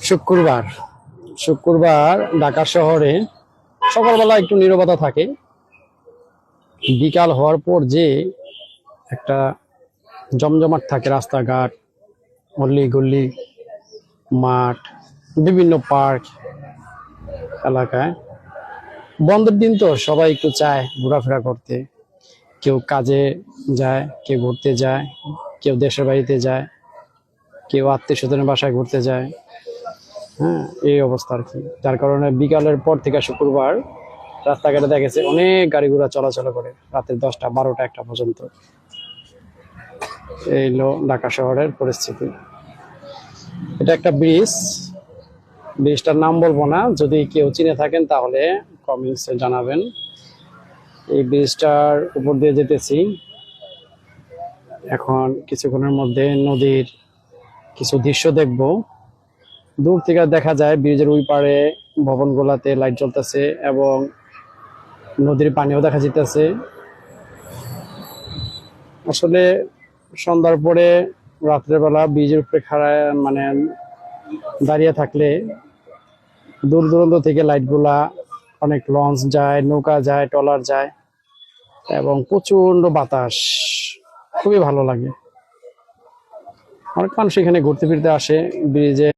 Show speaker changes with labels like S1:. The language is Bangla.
S1: শুক্রবার শুক্রবার ঢাকা শহরে সকালবেলা একটু নীরবতা থাকে। বিকাল হওয়ার পর যে একটা জমজমাট থাকে রাস্তাঘাট, অল্লি গল্লি, মাঠ, বিভিন্ন পার্ক এলাকায়। বন্ধের দিন তো সবাই একটু চায় ঘোরাফেরা করতে। কেউ কাজে যায়, কেউ ঘুরতে যায়, কেউ দেশের বাড়িতে যায়, কেউ আত্মীয় স্বজনের বাসায় ঘুরতে যায়। হ্যাঁ, এই অবস্থা আর কি। যার কারণে বিকালের পর থেকে শুক্রবার রাস্তাঘাটে দেখা গেছে অনেক গাড়ি ঘোড়া চলাচল করে রাতের 10টা 12টা 1টা পর্যন্ত। এই হলো ঢাকা শহরের পরিস্থিতি। এটা একটা ব্রিজ। ব্রিজটার নাম বলবো না, যদি কেউ চিনে থাকেন তাহলে কমেন্টসে জানাবেন। এই ব্রিজটার উপর দিয়ে যেতেছি। এখন কিছুক্ষণের মধ্যে নদীর কিছু দৃশ্য দেখব। দূর থেকে দেখা যায় ব্রিজের ওই পারে ভবনগুলাতে লাইট জ্বলতেছে এবং নদীর পানিও দেখা যেতেছে। আসলে সন্ধ্যার পরে রাত্রেবেলা ব্রিজের উপরে মানে দাঁড়িয়ে থাকলে দূর দূরান্ত থেকে লাইটগুলা, অনেক লঞ্চ যায়, নৌকা যায়, ট্রলার যায় এবং প্রচন্ড বাতাস, খুবই ভালো লাগে। অনেক মানুষ এখানে ঘুরতে ফিরতে আসে ব্রিজে।